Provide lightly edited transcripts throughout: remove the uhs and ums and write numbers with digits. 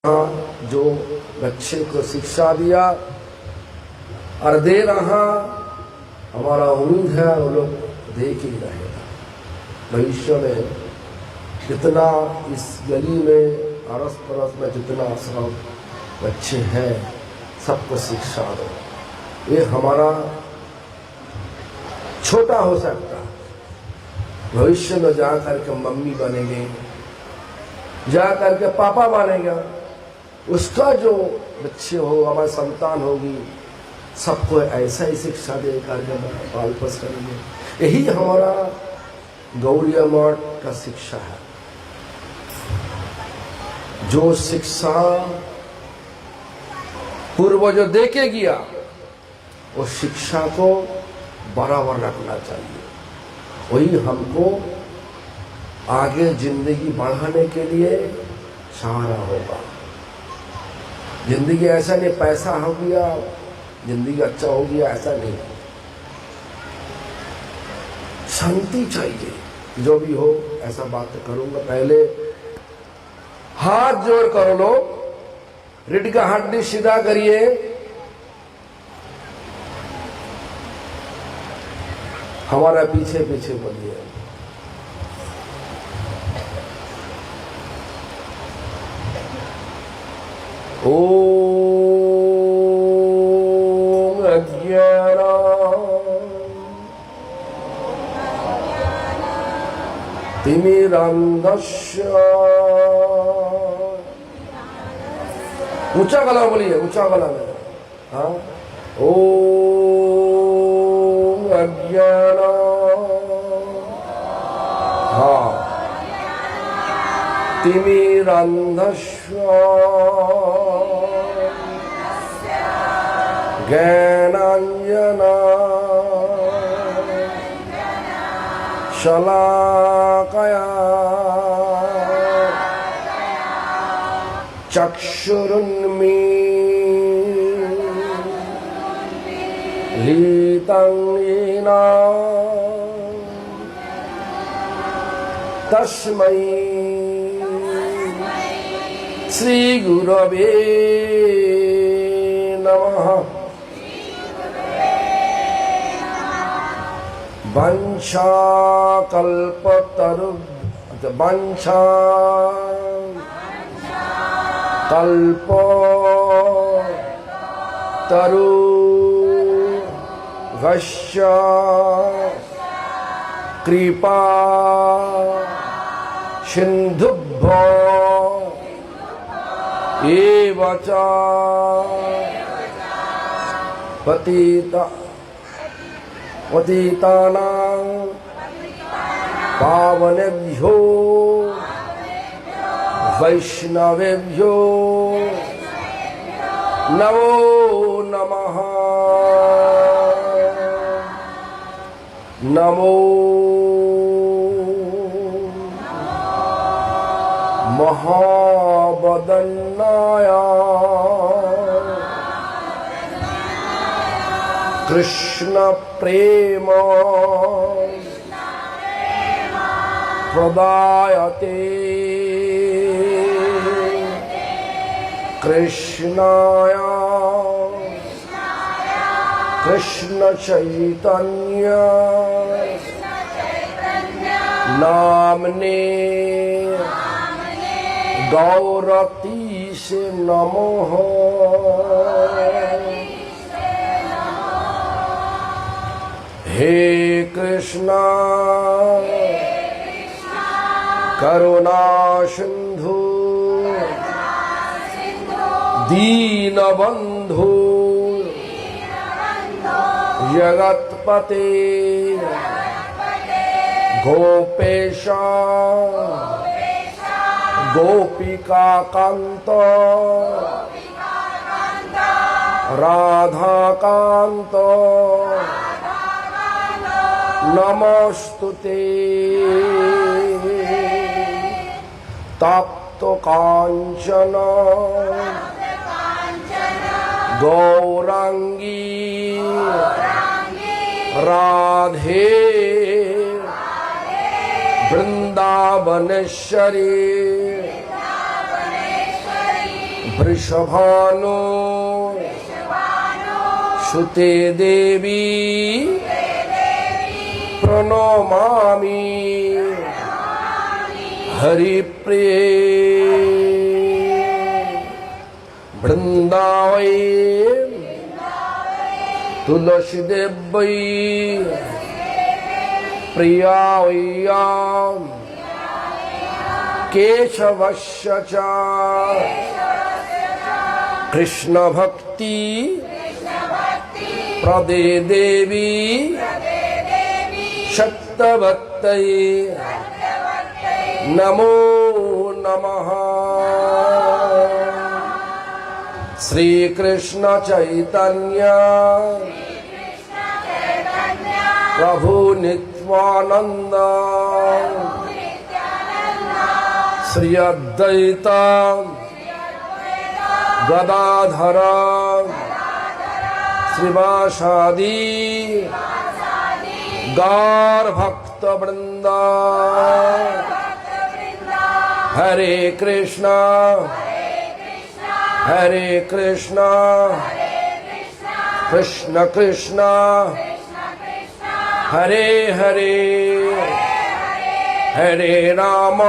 जो बच्चे को शिक्षा दिया और दे रहा, हमारा उम्मीद है वो लोग देख ही रहेगा। भविष्य में जितना इस गली में अड़ोस पड़ोस में जितना सब बच्चे हैं सबको शिक्षा दो। ये हमारा छोटा हो सकता है, भविष्य में जा करके मम्मी बनेंगे, जा करके पापा बनेगा, उसका जो बच्चे हो हमारी संतान होगी सबको ऐसा ही शिक्षा दे करके पाल पोस करेंगे। यही हमारा गौड़िया मठ का शिक्षा है। जो शिक्षा पूर्वज दे के गया वो शिक्षा को बराबर रखना चाहिए। वही हमको आगे जिंदगी बढ़ाने के लिए सहारा होगा। जिंदगी ऐसा नहीं पैसा हो गया जिंदगी अच्छा हो गया, ऐसा नहीं। शांति चाहिए। जो भी हो ऐसा बात करूंगा। पहले हाथ जोड़ कर लो, रीढ़ का हड्डी सीधा करिए, हमारा पीछे पीछे बोलिए। ओम अज्ञाना तिमिरान्धस्य, ऊंचा गला बोलिए, ऊंचा गला में। हाँ, ओम अज्ञाना, हाँ, तिमिरान्धस्य ज्ञानाञ्जना शलाकया चक्षुरुन्मीलितं येन तस्मै श्री गुरवे नमः। वंशाकल्पतरु वंशाकल्पतरु वश्य कृपा सिन्धुभ्यो एव च पतितानां पावनेभ्यो वैष्णवेभ्यो नमो नमः। नमो महावदन्नाय कृष्ण प्रेम प्रदायते कृष्णाय कृष्ण चैतन्य नामने गौरती से नमः। हे कृष्णा करुणा सिंधु दीनबंधु जगत्पते गोपेश गोपिका कांत राधा कांत नमस्तुते। तप्त कांचन गौरांगी राधे वृंदावनेश्वरी वृषभानो सुते देवी प्रणमामि हरिप्रिये वृंदावै तुलसी देवै प्रिया वैयाम केशवस्य च कृष्ण भक्ति प्रदे देवी शक्तवत्तये नमो नमः। श्री कृष्ण चैतन्य प्रभु नित्यानंद श्री अद्वैत गदाधर श्रीवासादि गौर भक्त वृंदा हरे कृष्णा कृष्ण कृष्ण हरे हरे हरे राम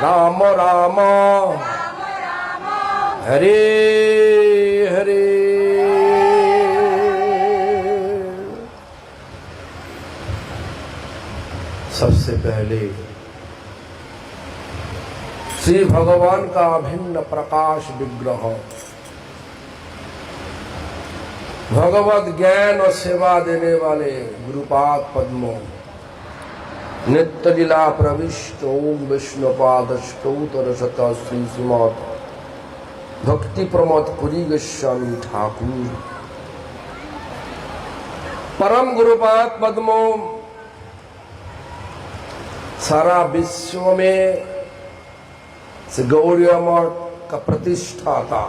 राम राम हरे हरे। सबसे पहले श्री भगवान का अभिन्न प्रकाश विग्रह भगवत ज्ञान और सेवा देने वाले गुरुपाद पद्मों नित्य लीला प्रविष्ट ओम विष्णुपाद स्तोत्र शत श्री श्रीमद भक्ति प्रमोद पुरी गोस्वामी ठाकुर परम गुरुपाद पद्मों सारा विश्व में गौड़ीय मठ का प्रतिष्ठाता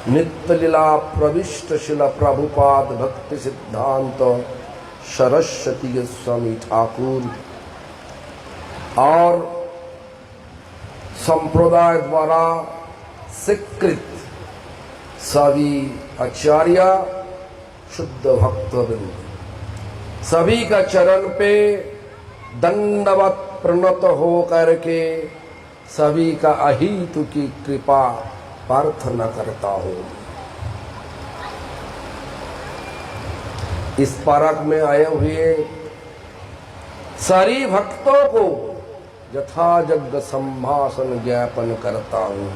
नित्य लीला प्रविष्ट शिल प्रभुपाद भक्ति सिद्धांत सरस्वती गोस्वामी ठाकुर और संप्रदाय द्वारा स्वीकृत सभी आचार्य शुद्ध भक्तवृंद सभी का चरण पे दंडवत प्रणत हो करके सभी का अहितु की कृपा प्रार्थना करता हूँ। इस पारक में आए हुए सारी भक्तों को यथाजग संभाषण ज्ञापन करता हूँ।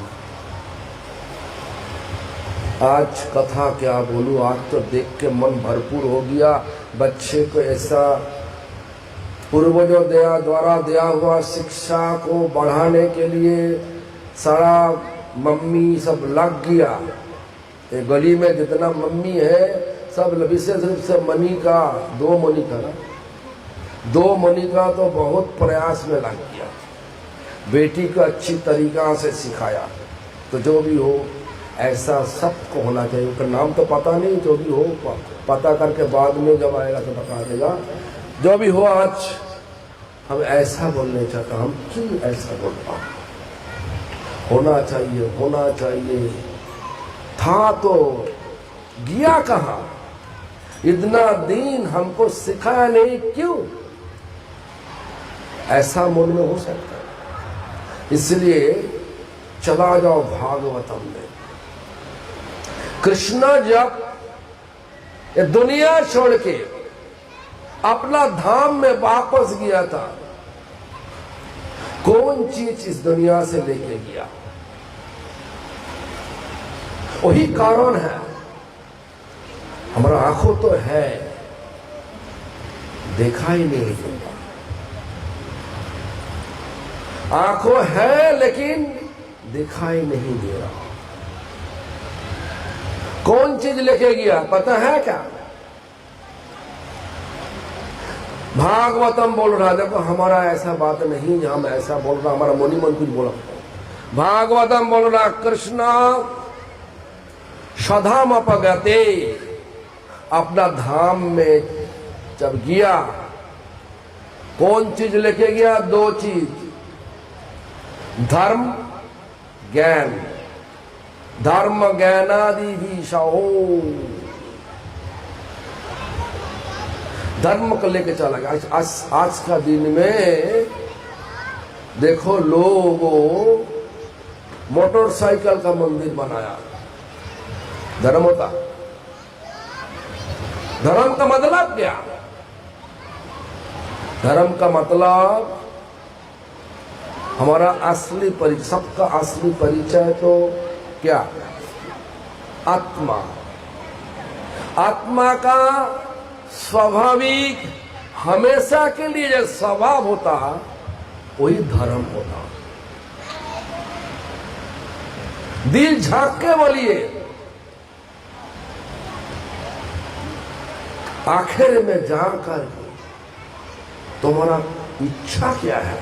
आज कथा क्या बोलूं, आज तो देख के मन भरपूर हो गया। बच्चे को ऐसा पूर्वजों द्वारा दिया हुआ शिक्षा को बढ़ाने के लिए सारा मम्मी सब लग गया। ये गली में जितना मम्मी है सब विशेष रूप से मनिका दो मनिका तो बहुत प्रयास में लग गया। बेटी को अच्छी तरीका से सिखाया। तो जो भी हो ऐसा सबको होना चाहिए। उसका नाम तो पता नहीं, जो भी हो पता करके बाद में जब आएगा तो बता देगा। जो भी हो आज हम ऐसा बोलने चाहते, हम क्यों ऐसा बोल पाए? होना चाहिए था तो गया कहाँ? इतना दिन हमको सिखाया नहीं, क्यों? ऐसा मन में हो सकता है। इसलिए चला जाओ भागवतम में। कृष्ण जब ये दुनिया छोड़ के अपना धाम में वापस गया था, कौन चीज इस दुनिया से लेके गया? वही कारण है। हमारा आंखों तो है, देखा ही नहीं देता। आंखों है लेकिन दिखाई नहीं दे रहा। कौन चीज लेके गया पता है क्या? भागवतम बोल रहा। देखो हमारा ऐसा बात नहीं जहां हम ऐसा बोल रहा, हमारा मोनी मन कुछ बोला। भागवतम बोल रहा कृष्ण स्वधाम अपगते, अपना धाम में जब गया कौन चीज लेके गया? दो चीज, धर्म ज्ञान। धर्म ज्ञानादि भी सहो, धर्म को लेके चला गया। आज का दिन में देखो, लोगों मोटरसाइकिल का मंदिर बनाया। धर्म होता? धर्म का मतलब क्या? धर्म का मतलब हमारा असली परिचय, सबका असली परिचय तो क्या? आत्मा। आत्मा का स्वाभाविक हमेशा के लिए जो स्वभाव होता वही धर्म होता। दिल झांक के बोलिए, आखिर में जाकर तुम्हारा इच्छा क्या है?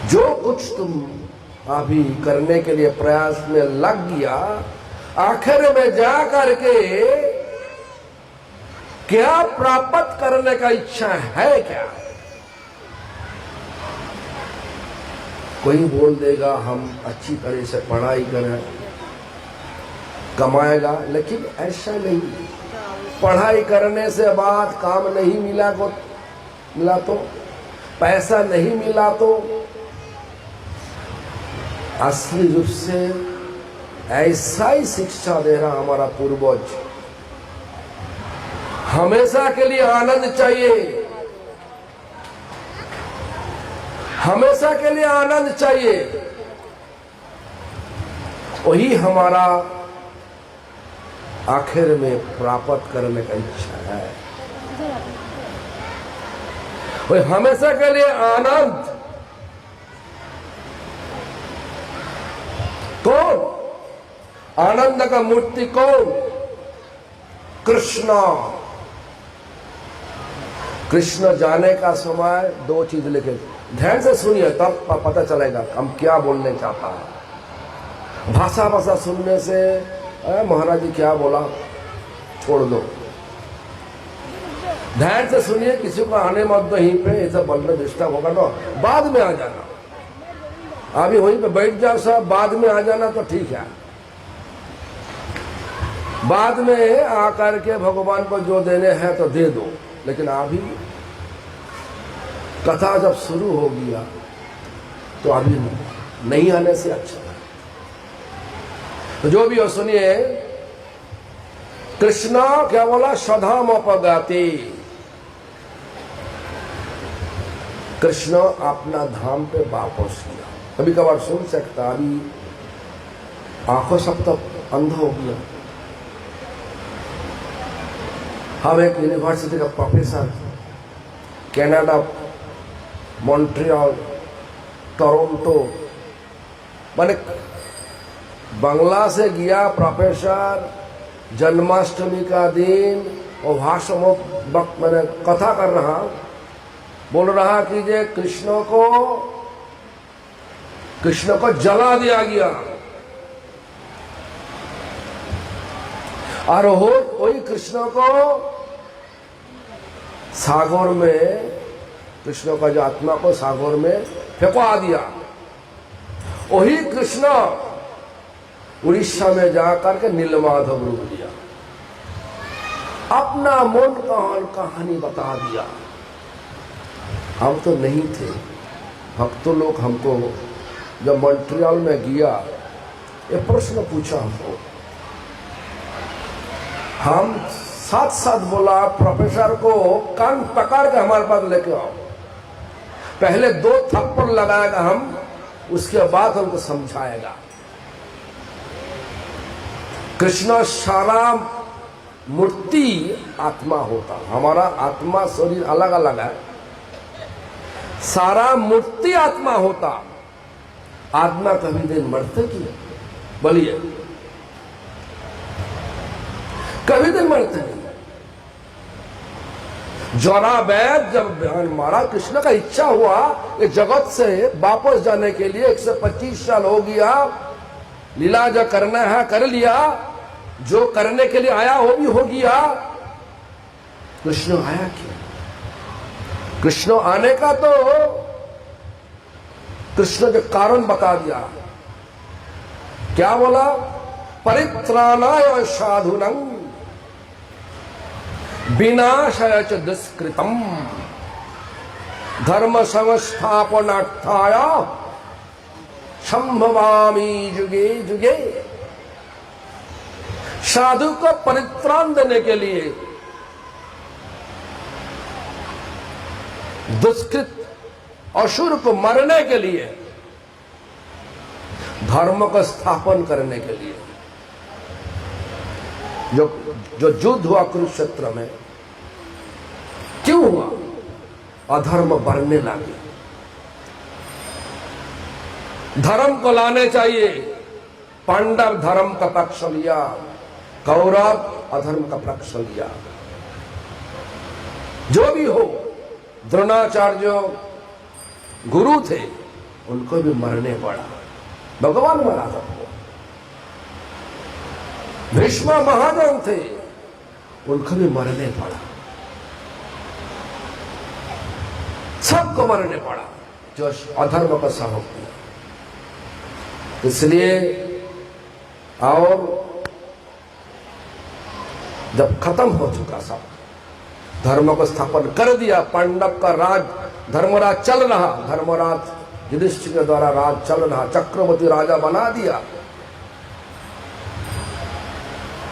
जो कुछ तुम अभी करने के लिए प्रयास में लग गया, आखिर में जा करके क्या प्राप्त करने का इच्छा है क्या? कोई बोल देगा हम अच्छी तरह से पढ़ाई करें, कमाएगा, लेकिन ऐसा नहीं। पढ़ाई करने से बाद काम नहीं मिला तो पैसा नहीं मिला तो असली रूप से ऐसा ही शिक्षा दे रहा हमारा पूर्वज। हमेशा के लिए आनंद चाहिए, हमेशा के लिए आनंद चाहिए, वही हमारा आखिर में प्राप्त करने का इच्छा है। वही हमेशा के लिए आनंद। कौन? आनंद का मूर्ति कौन? कृष्ण। कृष्ण जाने का समय दो चीज लेके, ध्यान से सुनिए तब पता चलेगा हम क्या बोलने चाहता है। भाषा सुनने से महाराज जी क्या बोला छोड़ दो, ध्यान से सुनिए। किसी को आने मत दो यहीं पे, ऐसा बोलने डिस्टर्ब होगा तो बाद में आ जाना। अभी वहीं पे बैठ जाओ सब, बाद में आ जाना तो ठीक है। बाद में आकर के भगवान को जो देने हैं तो दे दो, लेकिन अभी कथा जब शुरू हो गया तो अभी नहीं आने से अच्छा है। तो जो भी हो सुनिए, कृष्ण क्या बोला? स्वधाम अपगाति। कृष्ण अपना धाम पे वापस गया। कभी कभार सुन सकता, अभी आंखों सब तक अंधा हो गया। हम एक यूनिवर्सिटी का प्रोफेसर, कनाडा, मॉन्ट्रियल, टोरंटो, माने बांग्ला से गया प्रोफेसर। जन्माष्टमी का दिन और भाषण मैंने कथा कर रहा, बोल रहा कि जे कृष्ण को जला दिया गया, और वही कृष्ण को सागर में, कृष्ण का जो आत्मा को सागर में फेंका दिया। वही कृष्ण उड़ीसा में जाकर के नीलमाधव रूप लिया, अपना मन कहानी बता दिया। हम तो नहीं थे, भक्तों लोग हमको जब मॉन्ट्रियल में गया ये प्रश्न पूछा हमको, हम साथ बोला प्रोफेसर को कान पकड़ के हमारे पास लेके आओ, पहले 2 थप्पड़ लगाएगा हम, उसके बाद हमको समझाएगा। कृष्ण सारा मूर्ति आत्मा होता, हमारा आत्मा शरीर अलग अलग है, सारा मूर्ति आत्मा होता। आत्मा कभी दिन मरते की? बोलिए, कभी दिन मरते नहीं। जरा वैद जब मारा, कृष्ण का इच्छा हुआ इस जगत से वापस जाने के लिए, 125 साल हो गया, लीला जो करना है कर लिया, जो करने के लिए आया वो भी हो गया। कृष्ण आया क्यों? कृष्ण आने का तो कृष्ण के कारण बता दिया। क्या बोला? परित्राणाय साधुनं विनाशाय च दुष्कृतम धर्म संस्थापनार्थाय संभवामि युगे युगे। साधु को परित्राण देने के लिए, दुष्कृत असुर को मारने के लिए, धर्म का स्थापन करने के लिए। जो युद्ध हुआ कुरुक्षेत्र में, क्यों हुआ? अधर्म बढ़ने लगे। धर्म को लाने चाहिए। पांडव धर्म का पक्ष लिया, कौरव अधर्म का पक्ष लिया। जो भी हो, द्रोणाचार्य गुरु थे, उनको भी मरने पड़ा। भगवान मरा सबको। भीष्म महाजन थे, उनको भी मरने पड़ा। सबको मरने पड़ा जो अधर्म का सहयोग किया। इसलिए और जब खत्म हो चुका सब, धर्म को स्थापन कर दिया, पांडव का राज, धर्मराज चल रहा, धर्मराज युधिष्ठिर के द्वारा राज चल रहा, चक्रवर्ती राजा बना दिया,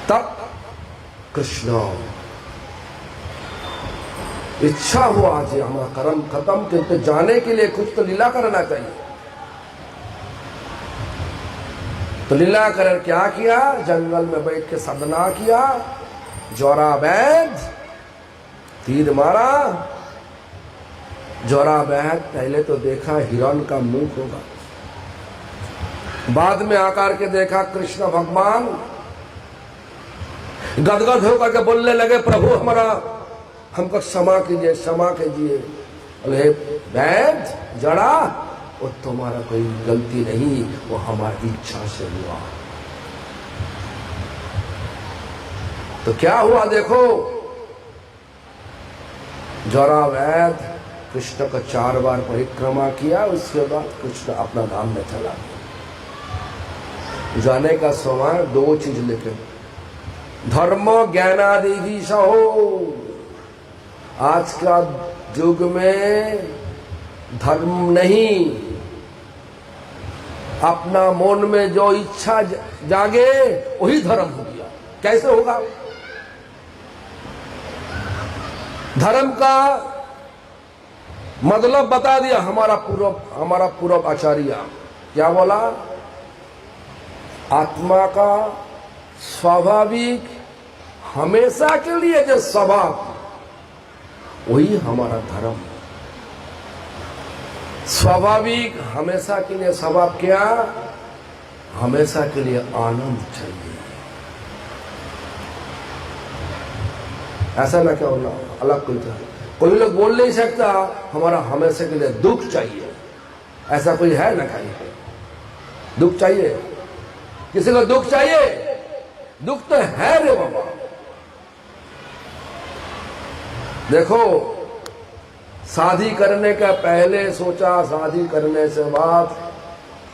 तब कृष्ण इच्छा हुआ आज हमारा कर्म खत्म, किंतु जाने के लिए कुछ तो लीला करना चाहिए। तो लीला कर क्या किया? जंगल में बैठ के साधना किया, जोरा वैद तीर मारा। जोरा वैद पहले तो देखा हिरण का मुंह होगा, बाद में आकार के देखा कृष्ण भगवान गदगद होकर के बोलने लगे, प्रभु हमारा हमको क्षमा कीजिए, क्षमा कीजिए। बोले वैद जड़ा, वो तुम्हारा कोई गलती नहीं, वो हमारी इच्छा से हुआ। तो क्या हुआ देखो, जरा वैद कृष्ण का 4 बार परिक्रमा किया, उसके बाद कृष्ण अपना धाम में चला गया। जाने का समय 2 चीज लेके, धर्म ज्ञानादि ही सहो। आज का युग में धर्म नहीं, अपना मन में जो इच्छा जागे वही धर्म हो गया। कैसे होगा? धर्म का मतलब बता दिया हमारा पूर्व आचार्य। क्या बोला? आत्मा का स्वाभाविक हमेशा के लिए जो स्वभाव, वही हमारा धर्म। स्वाभाविक हमेशा के लिए स्वभाव क्या? हमेशा के लिए आनंद चाहिए। ऐसा ना क्या होना अलग कोई लोग बोल नहीं सकता हमारा हमेशा के लिए दुख चाहिए। ऐसा कोई है ना? कहीं दुख चाहिए? किसी को दुख चाहिए? दुख तो है रे बाबा। देखो, शादी करने का पहले सोचा शादी करने से बाद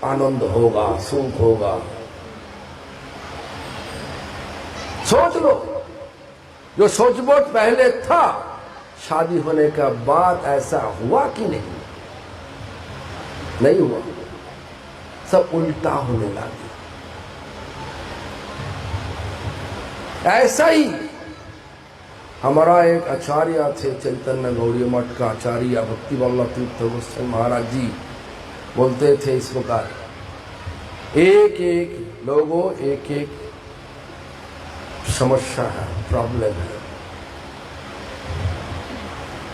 आनंद होगा, सुख होगा। सोच लो, जो सोचबोच पहले था, शादी होने के बाद ऐसा हुआ कि नहीं? नहीं हुआ, सब उल्टा होने लगा। ऐसा ही हमारा एक आचार्य थे, चैतन्य गौड़ी मठ का आचार्य भक्ति वल्लभ तीर्थ गोस्वामी महाराज जी बोलते थे इस प्रकार, एक एक लोगों एक एक समस्या है, प्रॉब्लम है।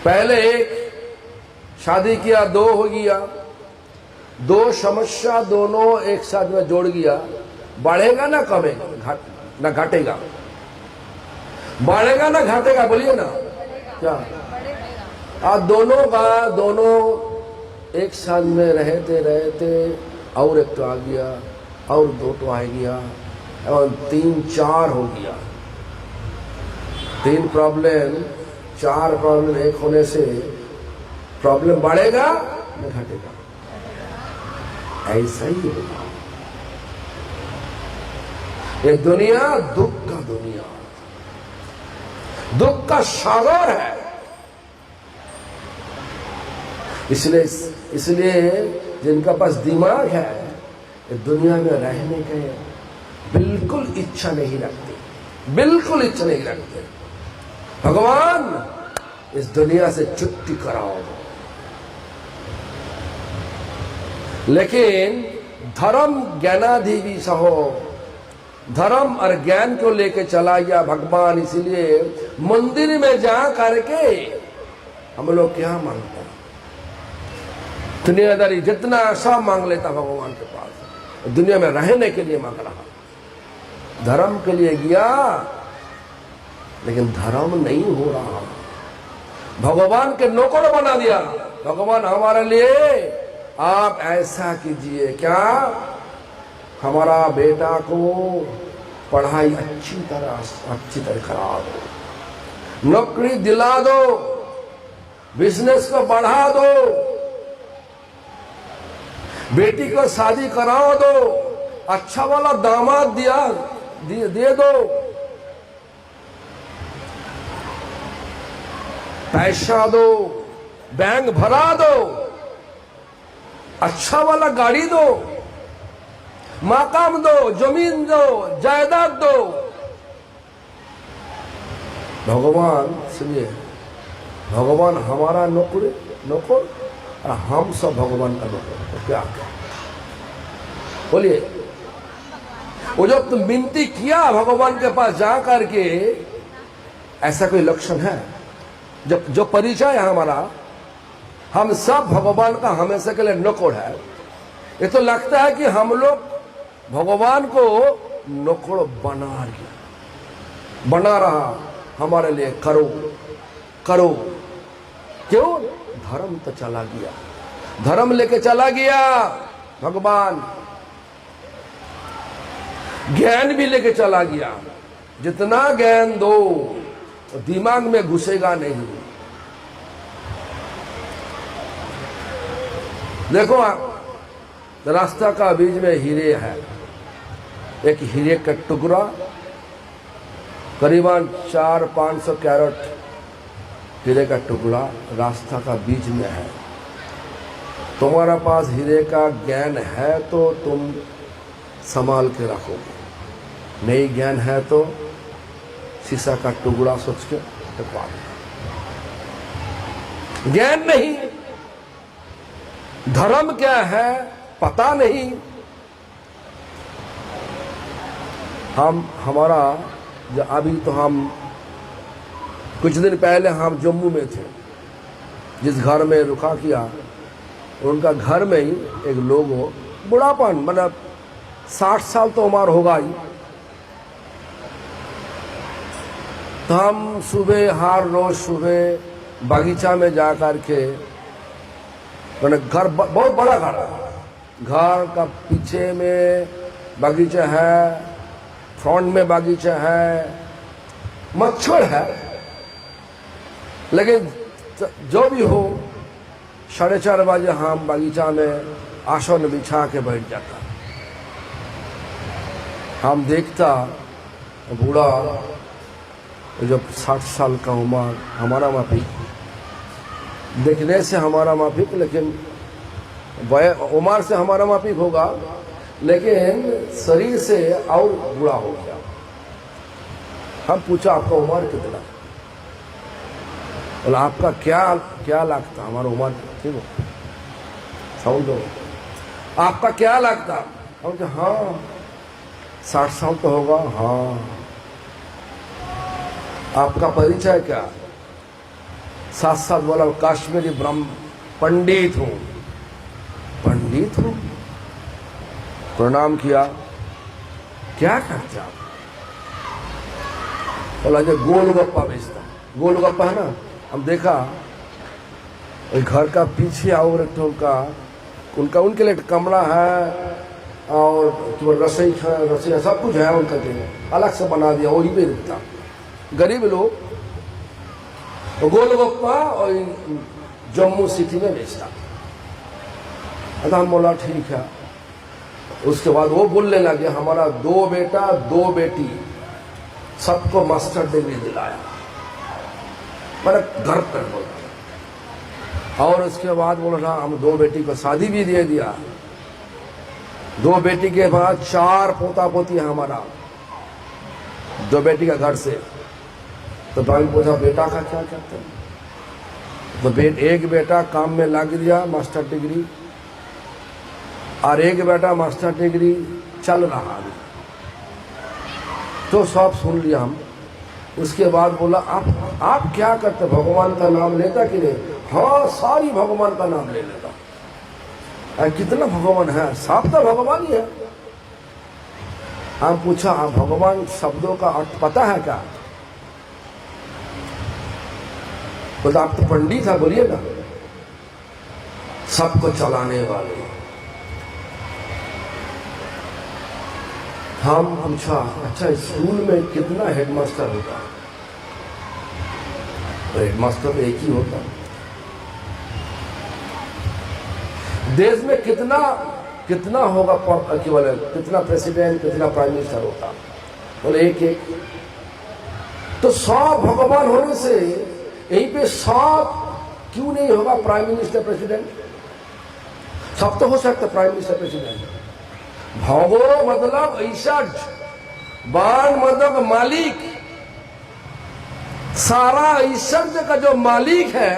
पहले एक शादी किया, 2 हो गया, 2 समस्या दोनों एक साथ में जोड़ गया, बढ़ेगा ना कमेगा? ना घटेगा? बढ़ेगा ना घटेगा? बोलिए ना क्या? आज दोनों एक साथ में रहते रहते और एक तो आ गया, और 2 तो आ गया, और 3 4 हो गया। 3 प्रॉब्लम 4 प्रॉब्लम एक होने से प्रॉब्लम बढ़ेगा न घटेगा, ऐसा ही होगा। ये दुनिया दुख का दुनिया, दुख का सागर है। इसलिए जिनका पास दिमाग है ये दुनिया में रहने के बिल्कुल इच्छा नहीं रखते, बिल्कुल इच्छा नहीं रखते। भगवान इस दुनिया से छुट्टी कराओ। लेकिन धर्म ज्ञानाधिवी सहो, धर्म और ज्ञान को लेके चला गया भगवान। इसीलिए मंदिर में जा करके हम लोग क्या मांगते हैं, दुनियादारी जितना सब मांग लेता भगवान के पास, दुनिया में रहने के लिए मांग रहा। धर्म के लिए गया लेकिन धर्म नहीं हो रहा, भगवान के नौकर बना दिया। भगवान हमारे लिए आप ऐसा कीजिए, क्या हमारा बेटा को पढ़ाई अच्छी तरह करा दो, नौकरी दिला दो, बिजनेस को बढ़ा दो, बेटी को शादी कराओ दो, अच्छा वाला दामाद दे दो, पैसा दो, बैंक भरा दो, अच्छा वाला गाड़ी दो, मकान दो, जमीन दो, जायदाद दो। भगवान सुनिए, भगवान हमारा नौकर और हम सब भगवान का नौकर। तो क्या बोलिए, वो जब तुम विनती किया भगवान के पास जा करके, ऐसा कोई लक्षण है? जब जो परिचय है हमारा, हम सब भगवान का हमेशा के लिए नौकर है। ये तो लगता है कि हम लोग भगवान को नौकर बना रहा हमारे लिए, करो करो। क्यों? धर्म तो चला गया, धर्म लेके चला गया भगवान, ज्ञान भी लेके चला गया। जितना ज्ञान दो दिमाग में घुसेगा नहीं। देखो आप, रास्ता का बीच में हीरे है, एक हीरे का टुकड़ा करीबन 400-500 कैरेट हीरे का टुकड़ा रास्ता का बीच में है। तुम्हारा पास हीरे का ज्ञान है तो तुम संभाल के रखोगे, नहीं ज्ञान है तो शीशा का टुकड़ा सोच के टपका दो। ज्ञान नहीं, धर्म क्या है पता नहीं। हमारा अभी तो हम कुछ दिन पहले हम जम्मू में थे, जिस घर में रुका किया उनका घर में ही एक लोग हो, बुढ़ापन मतलब 60 साल तो उम्र होगा ही। तो हम हर रोज सुबह बगीचा में जा कर के, मैंने घर बहुत बड़ा घर है, घर का पीछे में बगीचा है, फ्रंट में बगीचा है, मच्छर है, लेकिन जो भी हो 4:30 बजे हम बगीचा में आसन बिछा के बैठ जाता। हम देखता बूढ़ा जब 60 साल का उम्र, हमारा माफिक, देखने से हमारा माफिक, लेकिन उम्र से हमारा माफिक होगा, लेकिन शरीर से और बुरा हो गया। हम पूछा आपका उम्र कितना? बोला आपका क्या लगता? हमारा उम्र ठीक हो, समझो आपका क्या लगता? हम कहा हाँ 60 साल तो होगा। हाँ आपका परिचय क्या? 7 बोला काश्मीरी ब्रह्म पंडित हूं। पंडित हूं? प्रणाम किया। क्या करते आप? बोला जो गोलगप्पा बेचता। गोलगप्पा है ना, हम देखा घर का पीछे औरतों का, उनके लिए कमरा है और रसोई सब कुछ है उनका, अलग से बना दिया, वही पे रुकता। गरीब लोग तो गोलगप्पा और जम्मू सिटी में बेचता। हम बोला ठीक है। उसके बाद वो बोलने लगे हमारा 2 बेटा 2 बेटी सबको मास्टर डिग्री दिलाया, मैंने घर पर बोला। और उसके बाद बोला हम 2 बेटी को शादी भी दे दिया। 2 बेटी के बाद 4 पोता पोती है हमारा 2 बेटी का घर से। तो भाई पूछा बेटा का क्या कहते हैं? तो एक बेटा काम में लग दिया मास्टर डिग्री, और एक बेटा मास्टर डिग्री चल रहा अभी। तो सब सुन लिया हम। उसके बाद बोला आप क्या करते, भगवान का नाम लेता कि नहीं? हाँ सारी भगवान का नाम ले लेता। कितना भगवान है? सब तो भगवान ही है। हम पूछा आप भगवान शब्दों का अर्थ पता है क्या? बोला आप तो पंडित है, बोलिए ना। सबको चलाने वाले। हम पूछा अच्छा स्कूल में कितना हेडमास्टर होता? तो हेडमास्टर तो एक ही होता। देश में कितना होगा कितना प्रेसिडेंट, कितना प्राइम मिनिस्टर होता? बोले एक। तो 100 भगवान होने से यहीं पे 100 क्यों नहीं होगा प्राइम मिनिस्टर प्रेसिडेंट? सब तो हो सकता प्राइम मिनिस्टर प्रेसिडेंट। भगो मतलब ईशद, बाण मतलब मालिक। सारा ईश्वर का जो मालिक है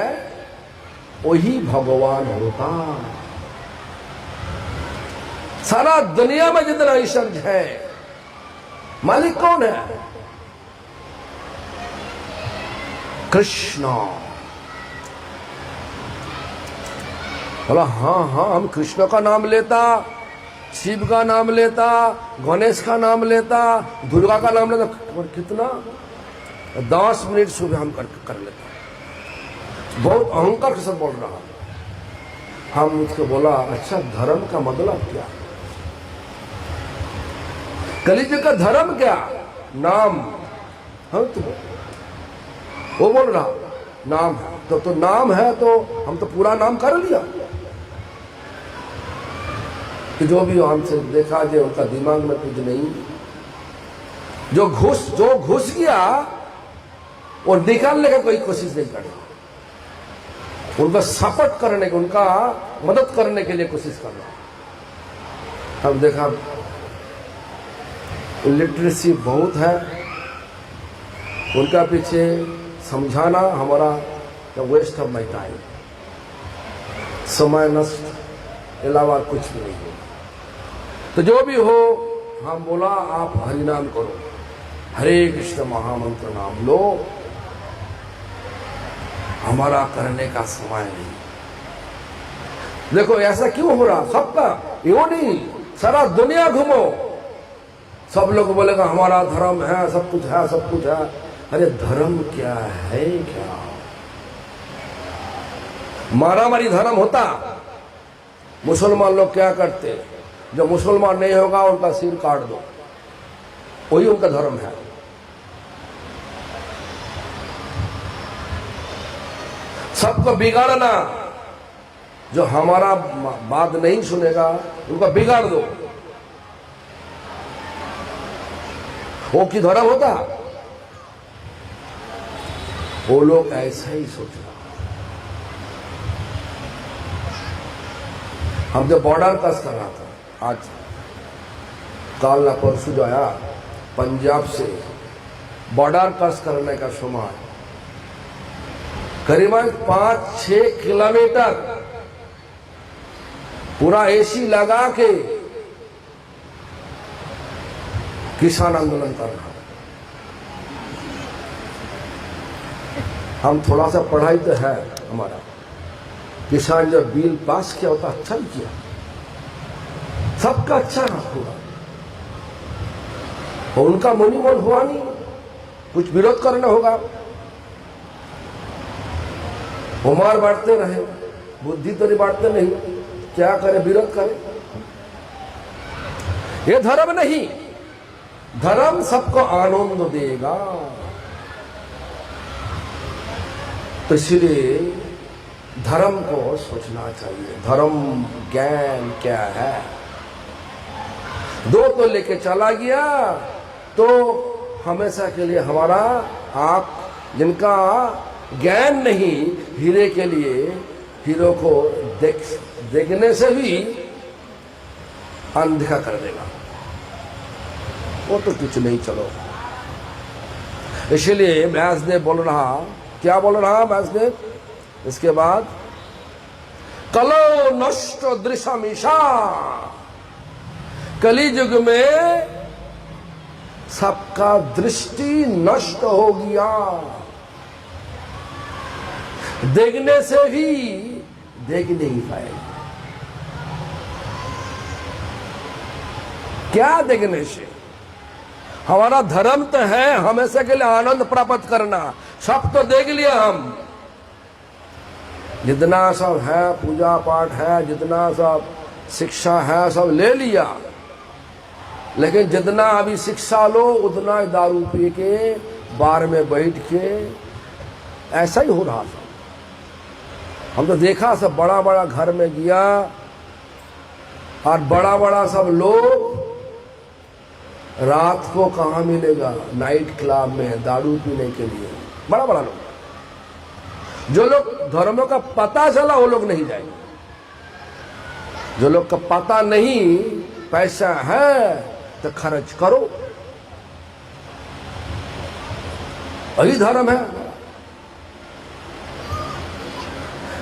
वही भगवान होता। सारा दुनिया में जितना ईश्वर है मालिक कौन है? कृष्ण। बोला हाँ हम कृष्ण का नाम लेता, शिव का नाम लेता, गणेश का नाम लेता, दुर्गा का नाम लेता। और कितना 10 मिनट सुबह हम कर लेता। बहुत अहंकार के साथ बोल रहा। हम मुझको बोला अच्छा धर्म का मतलब क्या? कलियुग का धर्म क्या? नाम। हम तो वो बोल रहा नाम है तो नाम है तो हम तो पूरा नाम कर लिया। कि जो भी हमसे देखा जाए उनका दिमाग में कुछ नहीं। जो घुस गया वो निकालने की कोई कोशिश नहीं करे। उनका सपोर्ट करने के, उनका मदद करने के लिए कोशिश कर रहा। अब देखा लिटरेसी बहुत है, उनका पीछे समझाना हमारा वेस्ट ऑफ माई टाइम, समय नष्ट अलावा कुछ भी नहीं है। तो जो भी हो हम बोला आप हरिनाम करो, हरे कृष्ण महामंत्र नाम लो, हमारा करने का समय नहीं। देखो ऐसा क्यों हो रहा सबका? यो नहीं, सारा दुनिया घूमो, सब लोग बोलेगा हमारा धर्म है, सब कुछ है, सब कुछ है। अरे धर्म क्या है? क्या मारामारी धर्म होता? मुसलमान लोग क्या करते? जो मुसलमान नहीं होगा उनका सिर काट दो, वही उनका धर्म है। सबको बिगाड़ना, जो हमारा बात नहीं सुनेगा उनका बिगाड़ दो, वो की धर्म होता? वो लोग ऐसा ही सोच रहा। हम जो बॉर्डर क्रॉस कर रहा था, आज काल ना परसों जो आया पंजाब से बॉर्डर क्रॉस करने का समय करीबन 5-6 किलोमीटर पूरा एसी लगा के किसान आंदोलन कर रहा। हम थोड़ा सा पढ़ाई तो है हमारा, किसान जब बिल पास किया होता अच्छा ही किया, सबका अच्छा ना हुआ, और उनका मनोबल हुआ नहीं, कुछ विरोध करना होगा। उमर बांटते रहे, बुद्धि तो नहीं बांटते नहीं, क्या करे? विरोध करे। ये धर्म नहीं, धर्म सबको आनंद देगा। तो इसलिए धर्म को सोचना चाहिए, धर्म ज्ञान क्या है। दो तो लेके चला गया तो हमेशा के लिए हमारा आंख, जिनका ज्ञान नहीं, हीरे के लिए हीरो को देखने से भी अनदेखा कर देगा, वो तो कुछ नहीं। चलो, इसलिए व्यासदेव बोल रहा, क्या बोल रहा व्यासदेव इसके बाद, कलो नष्ट दृशमीशा, कली युग में सबका दृष्टि नष्ट हो गया, देखने से भी देख नहीं पाएगा। क्या देखने से? हमारा धर्म तो है हमेशा के लिए आनंद प्राप्त करना, सब तो देख लिया हम, जितना सब है पूजा पाठ है, जितना सब शिक्षा है सब ले लिया, लेकिन जितना अभी शिक्षा लो उतना दारू पी के बार में बैठ के ऐसा ही हो रहा था। हम तो देखा, सब बड़ा बड़ा घर में गया और बड़ा बड़ा सब लोग रात को कहाँ मिलेगा, नाइट क्लब में दारू पीने के लिए, बड़ा बड़ा लोग। जो लोग धर्मों का पता चला वो लोग नहीं जाएंगे, जो लोग का पता नहीं, पैसा है तो खर्च करो, वही धर्म है।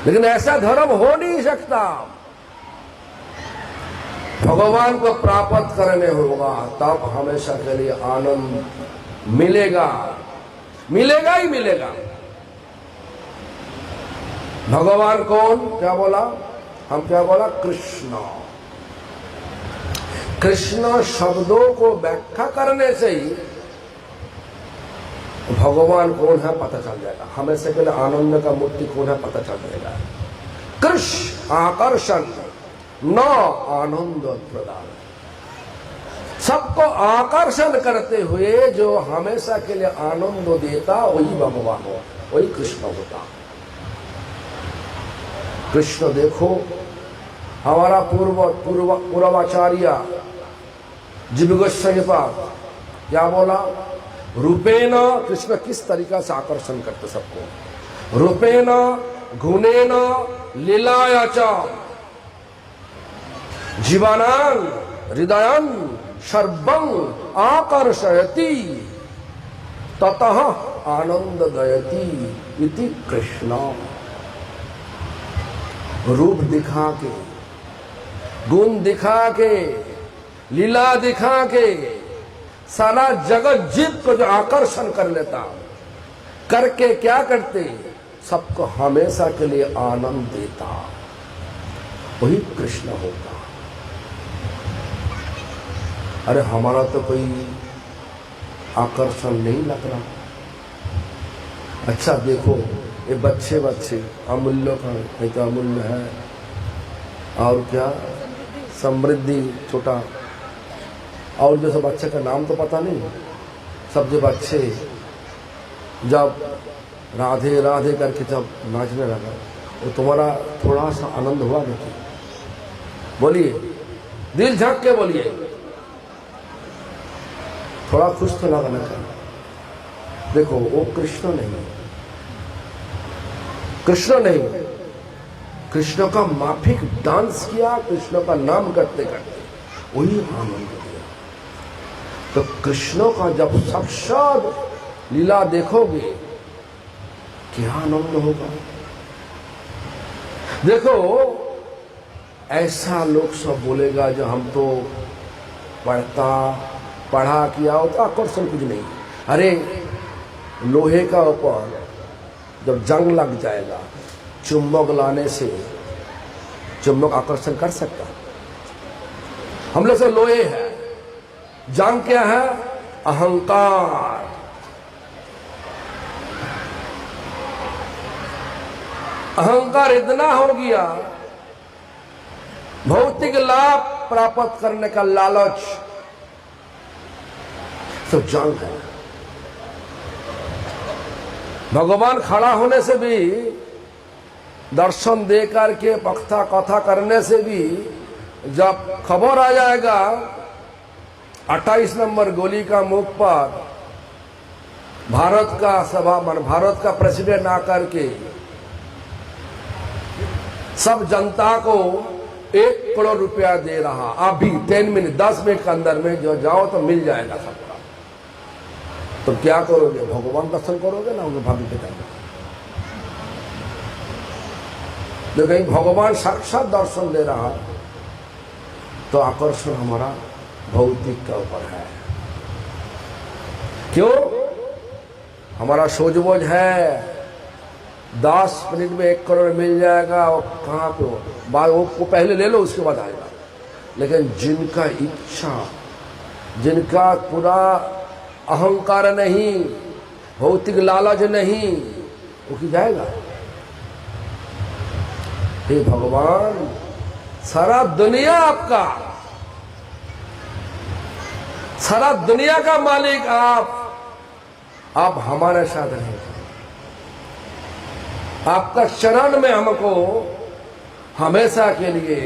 लेकिन ऐसा धर्म हो नहीं सकता। भगवान को प्राप्त करने होगा तब हमेशा के लिए आनंद मिलेगा, मिलेगा ही मिलेगा। भगवान कौन? क्या बोला हम? क्या बोला? कृष्ण। कृष्ण शब्दों को व्याख्या करने से ही भगवान कौन है पता चल जाएगा, हमेशा के लिए आनंद का मूर्ति कौन है पता चल जाएगा। कृष्ण आकर्षण न आनंद प्रदान, सबको आकर्षण करते हुए जो हमेशा के लिए आनंद देता वही भगवान हो, वही कृष्ण होता। कृष्ण देखो, हमारा पूर्वाचार्य जीव गोस्वामी क्या बोला? रूपेण कृष्ण किस तरीका से आकर्षण करते सबको, रूपेण गुणेन लीलाया च जीवानां हृदयं सर्वं आकर्षयति ततः आनंददयति इति कृष्ण। रूप दिखा के, गुण दिखा के, लीला दिखा के सारा जगत जीव को जो आकर्षण कर लेता, करके क्या करते? सबको हमेशा के लिए आनंद देता, वही कृष्ण होता। अरे हमारा तो कोई आकर्षण नहीं लग रहा। अच्छा देखो, ये बच्चे अमूल्य का, नहीं तो अमूल्य है, और क्या समृद्धि छोटा, और जो सब बच्चे का नाम तो पता नहीं, सब जो बच्चे जब राधे राधे करके जब नाचने लगा, वो तुम्हारा थोड़ा सा आनंद हुआ नहीं? बोलिए, दिल झांक के बोलिए, थोड़ा खुश तो लगा ना? देखो वो कृष्ण नहीं, कृष्ण नहीं, कृष्ण का माफिक डांस किया, कृष्ण का नाम करते करते वही आनंद दिया। तो कृष्ण का जब साक्षात लीला देखोगे क्या आनंद होगा। देखो ऐसा लोग सब बोलेगा जो हम तो पढ़ा किया हो तो आकर्षण कुछ नहीं। अरे लोहे का ऊपर जब जंग लग जाएगा, चुंबक लाने से चुंबक आकर्षण कर सकता? हम लोग से लोहे है, जंग क्या है? अहंकार। अहंकार इतना हो गया, भौतिक लाभ प्राप्त करने का लालच, तो जंग है। भगवान खड़ा होने से भी दर्शन दे करके पक्ता कथा करने से भी जब खबर आ जाएगा 28 नंबर गोली का मुख पर भारत का भारत का प्रेसिडेंट आकर के सब जनता को 1 करोड़ रुपया दे रहा, अभी 10 मिनट 10 मिनट के अंदर में जो जाओ तो मिल जाएगा सबका, तो क्या करोगे? भगवान दर्शन करोगे ना उनके भाग्य के टाइम। लेकिन भगवान साक्षात दर्शन दे रहा तो आकर्षण हमारा भौतिक के ऊपर है। क्यों? हमारा सोचबोझ है 10 मिनट में 1 करोड़ मिल जाएगा, और कहाँ पे वो पहले ले लो उसके बाद आएगा। लेकिन जिनका इच्छा, जिनका पूरा अहंकार नहीं, भौतिक लालच नहीं, वो की जाएगा। हे भगवान, सारा दुनिया आपका, सारा दुनिया का मालिक आप हमारे साथ रहेंगे। आपका शरण में हमको हमेशा के लिए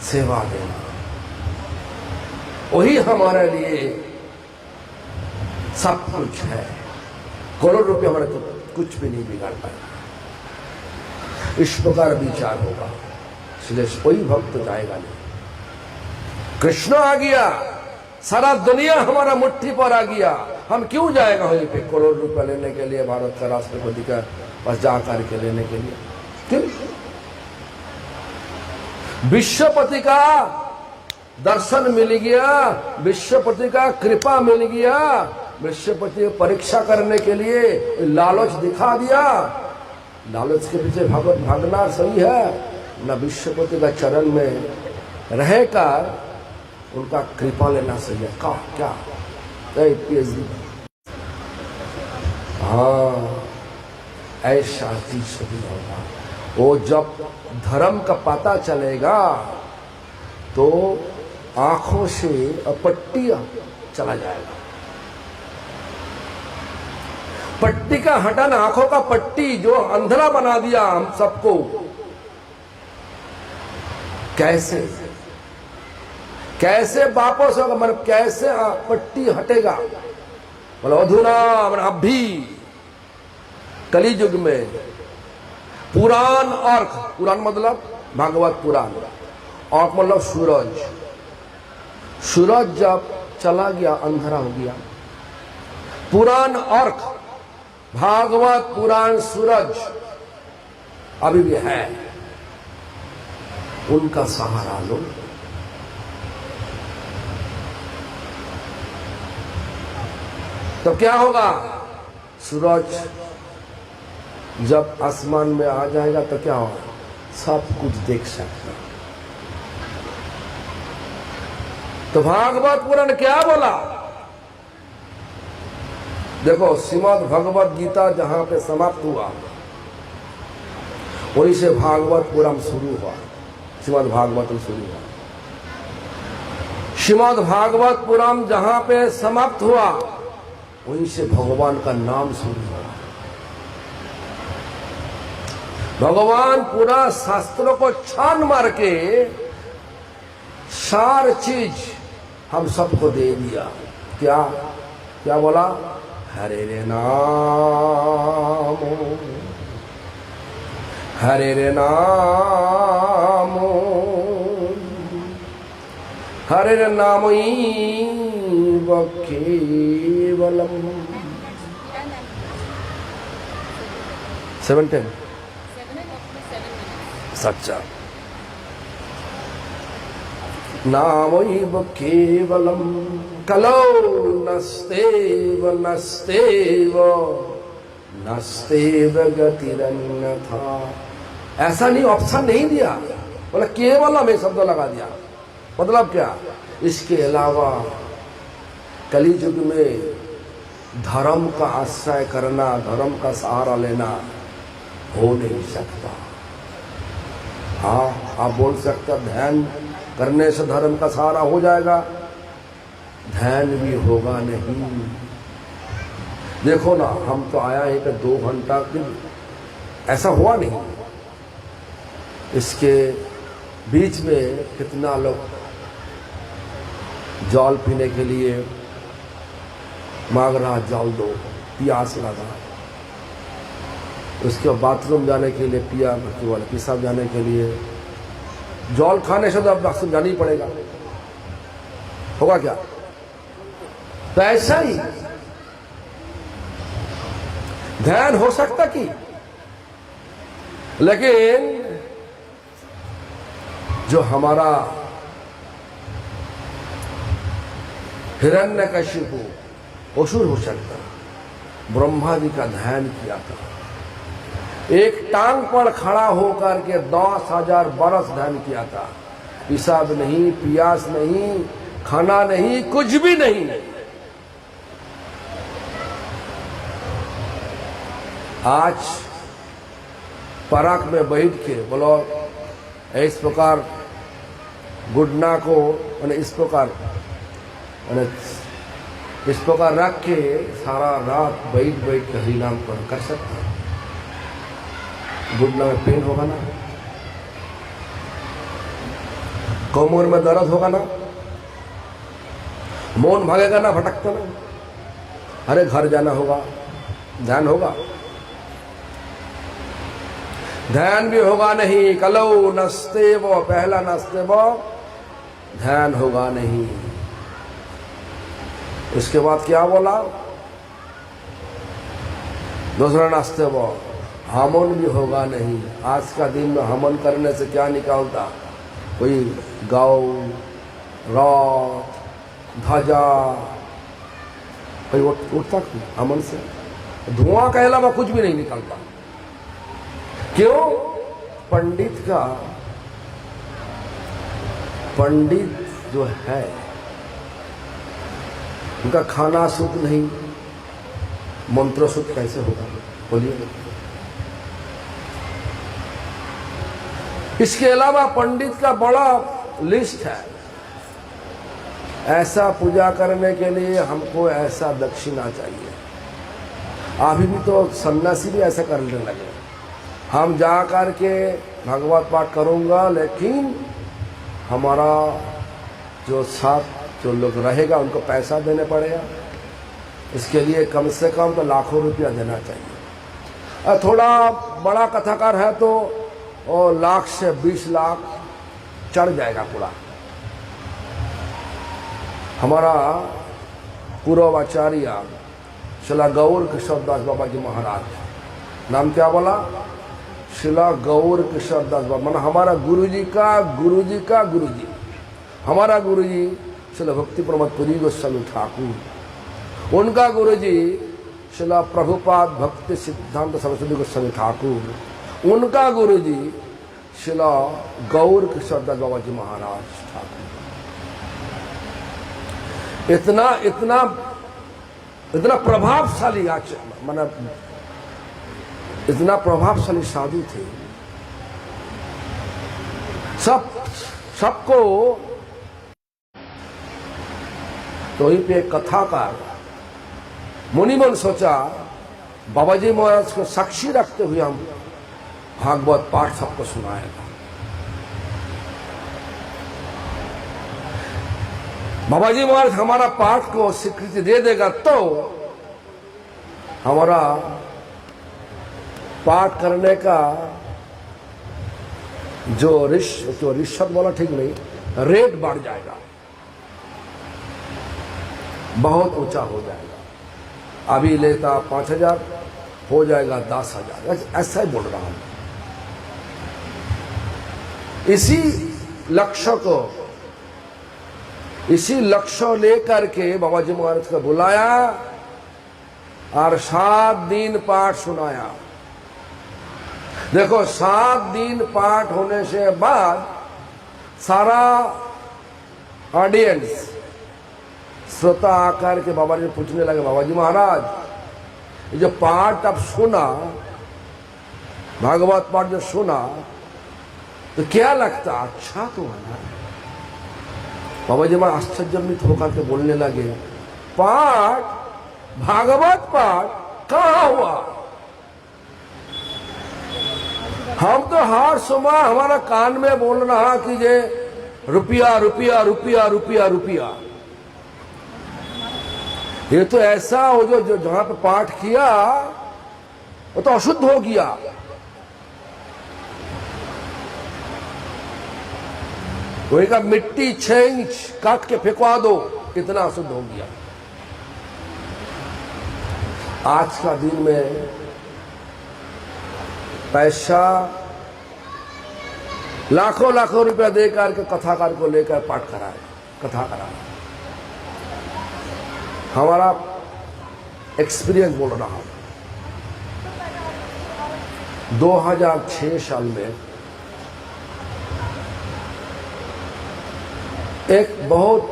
सेवा देना, वही हमारे लिए सब कुछ है। करोड़ रुपये हमारे तो कुछ भी नहीं बिगाड़ पाएगा। इस प्रकार विचार होगा, इसलिए कोई भक्त जाएगा नहीं। कृष्ण आ गया, सारा दुनिया हमारा मुट्ठी पर आ गया, हम क्यों जाएगा वहीं पे करोड़ रुपया लेने के लिए, भारत का राष्ट्रपति का पास जा करके लेने के लिए? क्यों? विश्वपति का दर्शन मिल गया, विश्वपति का कृपा मिल गया, विश्वपति परीक्षा करने के लिए लालच दिखा दिया। लालच के पीछे भागना सही है न? विश्वपति का चरण में रहकर उनका कृपा लेना सही है। क्या PhD? हाँ, ऐसा चीज सभी होगा। वो जब धर्म का पता चलेगा तो आंखों से पट्टी चला जाएगा। पट्टी का हटाना, आंखों का पट्टी जो अंधेरा बना दिया हम सबको, कैसे वापस होगा? मतलब कैसे पट्टी हटेगा? मतलब अधुना अभी कलियुग में पुराण अर्क, पुराण मतलब भागवत पुराण, अर्क मतलब सूरज। सूरज जब चला गया अंधेरा हो गया। पुराण अर्क, भागवत पुराण सूरज अभी भी है, उनका सहारा लो। तो क्या होगा? सूरज जब आसमान में आ जाएगा तो क्या होगा? सब कुछ देख सकता। तो भागवत पुराण क्या बोला? देखो, श्रीमद् भगवत गीता जहां पे समाप्त हुआ वहीं से भागवत पुराण शुरू हुआ, श्रीमद् भागवत शुरू हुआ। श्रीमद् भागवत पुराण जहां पे समाप्त हुआ वहीं से भगवान का नाम शुरू हुआ। भगवान पूरा शास्त्रों को छान मार के सार चीज हम सबको दे दिया। क्या बोला? हरे रे नाम, हरे रे नाम, हरे रे नाम केवलम। 7 सच्चा नामैव केवलम कलौ नस्तेव गतिरन्यथा। ऐसा नहीं, ऑप्शन नहीं दिया, बोला केवलम एक शब्द लगा दिया। मतलब क्या? इसके अलावा कलियुग में धर्म का आश्रय करना, धर्म का सहारा लेना हो नहीं सकता। हाँ, आप बोल सकते ध्यान करने से धर्म का सहारा हो जाएगा, ध्यान भी होगा नहीं। देखो ना, हम तो आया है कि 2 घंटा की ऐसा हुआ नहीं। इसके बीच में कितना लोग जल पीने के लिए मांग रहा, जल दो, प्यास लगा। उसके बाद बाथरूम जाने के लिए पेशाब जाने के लिए, जल खाने से तो अब बाथरूम जाना ही पड़ेगा, होगा क्या? तो ऐसा ही ध्यान हो सकता कि, लेकिन जो हमारा हिरण्यकशिपु असुर हो सकता, ब्रह्मा जी का ध्यान किया था, एक टांग पर खड़ा होकर के 10,000 बरस ध्यान किया था। पेशाब नहीं, प्यास नहीं, खाना नहीं, कुछ भी नहीं। आज पराग में बैठ के बोलो, इस प्रकार गुडना को इस प्रकार रख के सारा रात बैठ के हरिनाम कर सकता है। गुडना में पेन होगा ना, कमर में दर्द होगा ना, मौन भागेगा ना, भटकता ना, अरे घर जाना होगा, ध्यान होगा, ध्यान भी होगा नहीं। कलौ नस्ते वो, पहला नस्ते वो, ध्यान होगा नहीं। इसके बाद क्या बोला? दूसरा नस्ते वो, हवन भी होगा नहीं। आज का दिन में हवन करने से क्या निकालता? कोई गौ, रथ, ध्वजा, कोई उठता हवन से? धुआं के अलावा कुछ भी नहीं निकलता। क्यों? पंडित जो है उनका खाना शुद्ध नहीं, मंत्र शुद्ध कैसे होगा? बोलिए। इसके अलावा पंडित का बड़ा लिस्ट है। ऐसा पूजा करने के लिए हमको ऐसा दक्षिणा चाहिए। अभी भी तो सन्यासी भी ऐसा करने लगे, हम जा कर के भगवत पाठ करूंगा, लेकिन हमारा जो साथ जो लोग रहेगा उनको पैसा देने पड़ेगा। इसके लिए कम से कम तो लाखों रुपया देना चाहिए। और थोड़ा बड़ा कथाकार है तो और लाख से 20 लाख चढ़ जाएगा पूरा। हमारा पूर्वाचार्य शिला गौर किशोर दास बाबा जी महाराज, नाम क्या बोला? शिला गौर किशोर दास बाबा, मतलब हमारा गुरुजी का गुरुजी। हमारा गुरुजी शिला भक्ति प्रमोद पुरी गोस्वामी ठाकुर, उनका गुरुजी शिला प्रभुपाद भक्ति सिद्धांत सरस्वती गोस्वामी ठाकुर, उनका गुरुजी शिला गौर किशोर दास बाबा जी महाराज ठाकुर। इतना प्रभावशाली मतलब इतना प्रभावशाली साधु थे। सबको तो वहीं पे एक कथाकार मुनिमन सोचा, बाबाजी महाराज को साक्षी रखते हुए हम भागवत पाठ सबको सुनाएगा। बाबाजी महाराज हमारा पाठ को स्वीकृति दे देगा तो हमारा पाठ करने का जो रिश्वत बोला ठीक नहीं, रेट बढ़ जाएगा, बहुत ऊंचा हो जाएगा। अभी लेता 5,000 हो जाएगा 10,000, ऐसा ही बोल रहा हूं। इसी लक्ष्य लेकर के बाबाजी महाराज को बुलाया और 7 दिन पाठ सुनाया। देखो 7 दिन पाठ होने से बाद सारा ऑडियंस श्रोता आकर के बाबा जी पूछने लगे, बाबाजी महाराज ये जो पाठ अब सुना, भागवत पाठ जो सुना, तो क्या लगता? अच्छा तो है ना। बाबा जी महाराज आश्चर्यचकित होकर के बोलने लगे, पाठ, भागवत पाठ कहाँ हुआ? हम तो हर समय हमारा कान में बोल रहा कि ये रुपया रुपया रुपया रुपया रुपया। ये तो ऐसा हो जो जहां पे पाठ किया वो तो अशुद्ध हो गया। वही का मिट्टी 6 इंच काट के फेंकवा दो, इतना अशुद्ध हो गया। आज का दिन में पैसा लाखों लाखों रुपया देकर के कथाकार को लेकर पाठ कराए, कथा कराए। हमारा एक्सपीरियंस बोल रहा हूं। 2006 साल में एक बहुत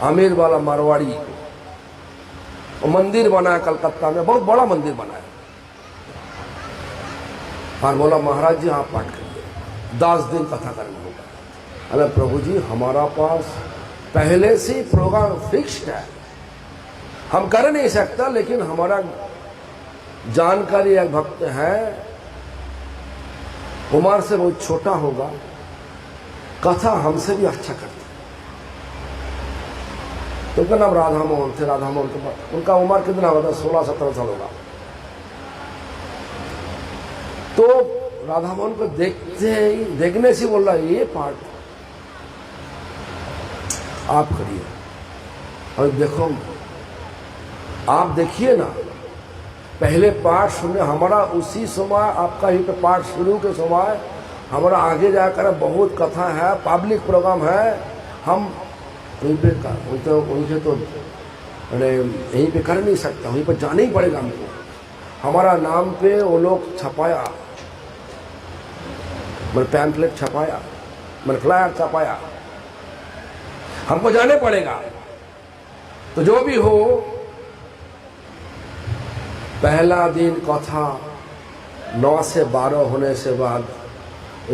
आमिर वाला मारवाड़ी मंदिर बनाया कलकत्ता में, बहुत बड़ा मंदिर बनाया। और बोला महाराज जी आप पाठ करिए, 10 दिन कथा करना होगा। अरे प्रभु जी हमारा पास पहले से प्रोग्राम फिक्स्ड है, हम कर नहीं सकता, लेकिन हमारा जानकारी एक भक्त है, उम्र से बहुत छोटा होगा, कथा हमसे भी अच्छा करता। तो उनका नाम राधा मोहन थे। राधा मोहन के बाद उनका उम्र कितना होगा, 16-17 साल होगा। तो राधा मोहन को देखने से बोल रहा ये पाठ आप करिए। और देखो आप देखिए ना, पहले पाठ सुने हमारा उसी समय, आपका ही पे पाठ शुरू के समय हमारा आगे जाकर बहुत कथा है, पब्लिक प्रोग्राम है, हम उनके तो यहीं पे कर नहीं सकता, वहीं पर जाना ही पड़ेगा हमको। हमारा नाम पे वो लोग छपाया, मतलब पैम्पलेट छपाया, मतलब फ्लायर छपाया, हमको जाने पड़ेगा। तो जो भी हो, पहला दिन कथा 9 से 12 होने से बाद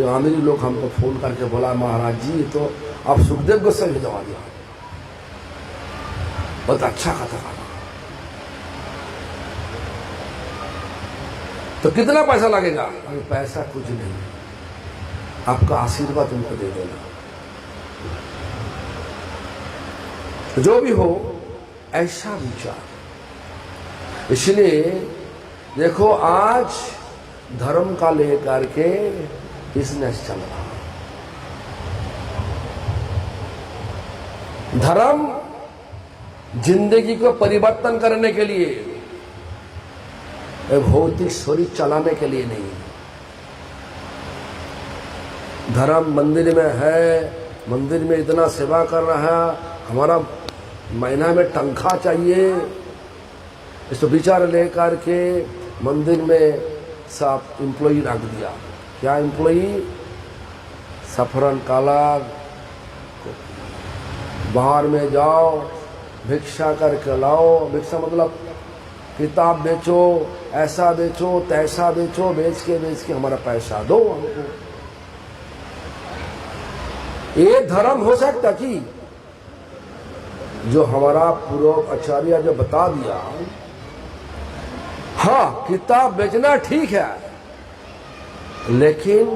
आमिरी लोग हमको फोन करके बोला महाराज जी तो आप सुखदेव गोस्वामी दवा दिया, बहुत अच्छा कथा था। तो कितना पैसा लगेगा? अरे पैसा कुछ नहीं, आपका आशीर्वाद उनको दे देना। तो जो भी हो ऐसा विचार। इसलिए देखो आज धर्म का लेकर के बिजनेस चल रहा। धर्म जिंदगी को परिवर्तन करने के लिए, भौतिक शरीर चलाने के लिए नहीं। धर्म मंदिर में है, मंदिर में इतना सेवा कर रहा है, हमारा महीना में तनख्वाह चाहिए, इसको विचार लेकर के मंदिर में सब एम्प्लॉई रख दिया। क्या एम्प्लॉई? सफरन काला, बाहर में जाओ भिक्षा करके लाओ। भिक्षा मतलब किताब बेचो, ऐसा बेचो, तैसा बेचो, बेच के हमारा पैसा दो हमको। ये धर्म हो सकता कि जो हमारा पूर्व आचार्य जो बता दिया, हाँ किताब बेचना ठीक है, लेकिन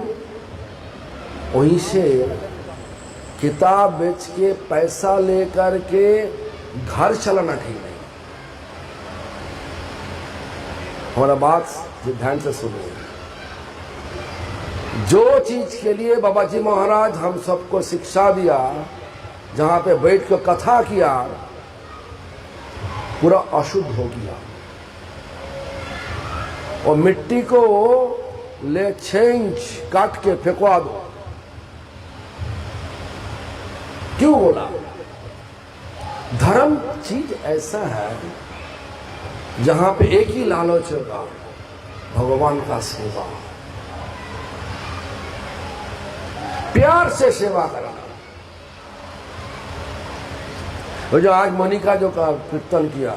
वहीं से किताब बेच के पैसा लेकर के घर चलाना ठीक नहीं। हमारा बात ध्यान से सुनिए। जो चीज के लिए बाबा जी महाराज हम सबको शिक्षा दिया, जहां पे बैठ कर कथा किया, पूरा अशुद्ध हो गया। और मिट्टी को ले 6 इंच काट के फेंकवा दो। क्यों बोला? धर्म चीज ऐसा है जहां पे एक ही लालच होगा, भगवान का सेवा, प्यार से सेवा करना। वो जो आज मोनिका जो का कीर्तन किया,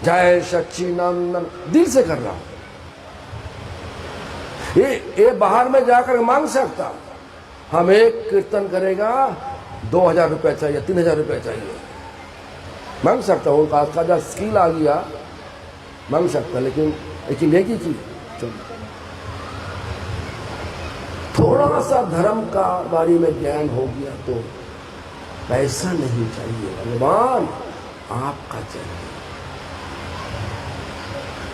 जय सच्चिदानंद, दिल से कर रहा। ये बाहर में जाकर मांग सकता, हम एक कीर्तन करेगा 2000 रुपया चाहिए, 3000 रुपया चाहिए, मांग सकता। उनका जो स्किल आ गया मांग सकता, लेकिन लेकिन लेगी की चलो थोड़ा सा धर्म का बारे में ज्ञान हो गया तो पैसा नहीं चाहिए, भगवान आपका चाहिए।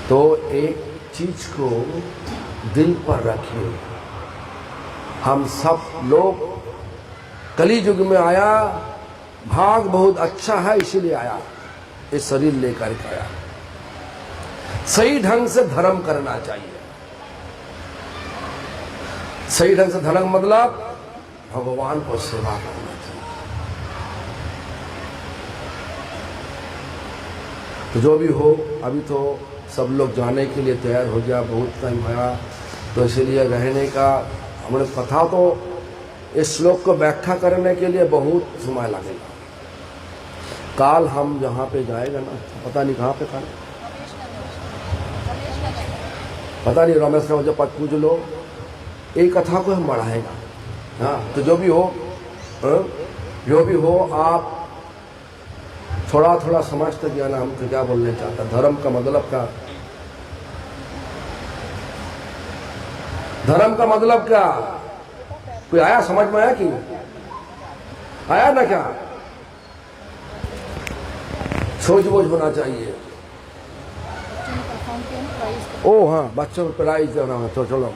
तो एक चीज को दिल पर रखें, हम सब लोग कली युग में आया, भाग बहुत अच्छा है इसीलिए आया, ये शरीर लेकर के आया। सही ढंग से धर्म करना चाहिए। सही ढंग से धर्म मतलब भगवान को सेवा करना चाहिए। तो जो भी हो, अभी तो सब लोग जाने के लिए तैयार हो गया, बहुत टाइम आया, तो इसीलिए रहने का हमने कथा तो इस श्लोक को व्याख्या करने के लिए बहुत समय लगेगा। काल हम जहाँ पे जाएगा ना, पता नहीं कहाँ पे, पता नहीं, रमेश का जब पूछ लो, एक कथा को हम बढ़ाएगा। हाँ, तो जो भी हो, आप थोड़ा थोड़ा समझते गया ना हम तो क्या बोलने चाहता। धर्म का मतलब क्या? धर्म का मतलब क्या? कोई आया समझ में? आया कि आया ना? क्या सोच बोझ होना चाहिए। ओ हाँ, बच्चों को प्राइज देना है, तो चलो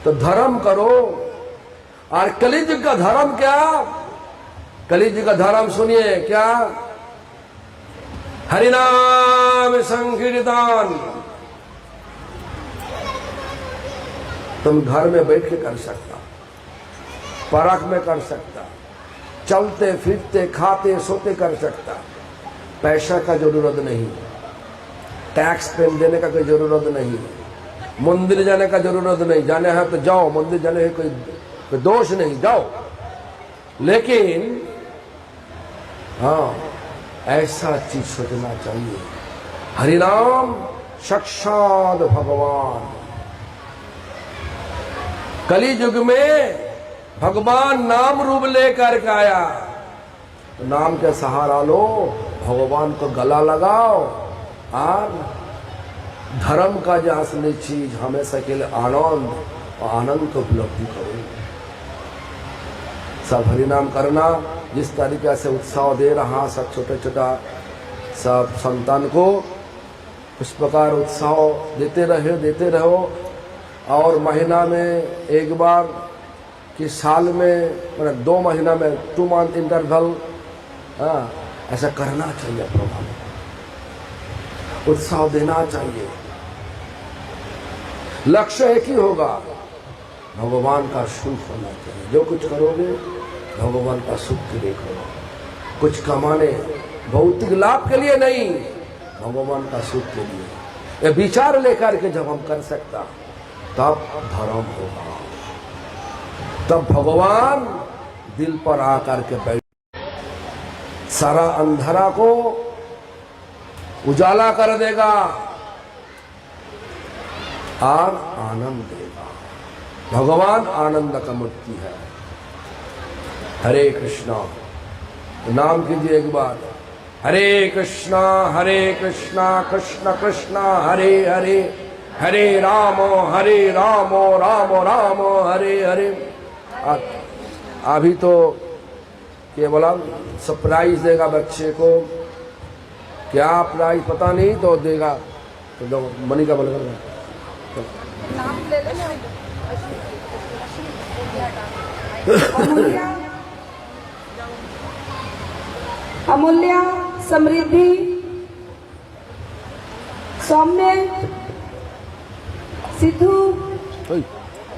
तो धर्म करो। और कलियुग का धर्म क्या? कलियुग का धर्म सुनिए क्या? हरिनाम संकीर्तन। तुम घर में बैठ के कर सकता, पार्क में कर सकता, चलते फिरते खाते सोते कर सकता। पैसा का जरूरत नहीं, टैक्स पेमेंट देने का कोई जरूरत नहीं, मंदिर जाने का जरूरत नहीं। जाने है तो जाओ, मंदिर जाने है कोई दोष नहीं, जाओ। लेकिन हाँ, ऐसा चीज सोचना चाहिए, हरिनाम साक्षात भगवान। कली युग में भगवान नाम रूप लेकर के आया, तो नाम के सहारा लो, भगवान को गला लगाओ और धर्म का जो असली चीज हमेशा के लिए आनंद और आनंद को उपलब्धि करो। सब हरिनाम करना, जिस तरीके से उत्साह दे रहा सब छोटे छोटा सब संतान को, उस प्रकार उत्साह देते रहो। और महीना में एक बार कि साल में, मतलब 2 महीना में 2 मंथ इंटरवल, ऐसा करना चाहिए। प्रोग्राम उत्साह देना चाहिए। लक्ष्य एक ही होगा, भगवान का सुख होना चाहिए। जो कुछ करोगे भगवान का सुख के लिए करो, कुछ कमाने भौतिक लाभ के लिए नहीं, भगवान का सुख के लिए। ये विचार लेकर के जब हम कर सकता, तब धर्म होगा, तब भगवान दिल पर आकर के बैठ सारा अंधेरा को उजाला कर देगा और आनंद देगा। भगवान आनंद का मूर्ति है। हरे कृष्णा, नाम कीजिए एक बार, हरे कृष्णा कृष्ण कृष्ण हरे हरे, हरे राम राम राम हरे हरे। अभी तो केवल सरप्राइज देगा बच्चे को, क्या प्राइज पता नहीं, तो देगा तो मनी का बोलेगा। अमूल्य, समृद्धि, सौम्य, सिद्धू,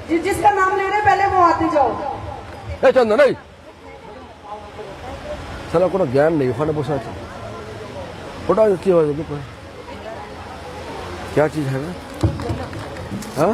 जिसका नाम ले रहे पहले वो आते जाओ। चंदन नहीं साला को ज्ञान नहीं, खाने बसा फोटा क्या चीज है? हाँ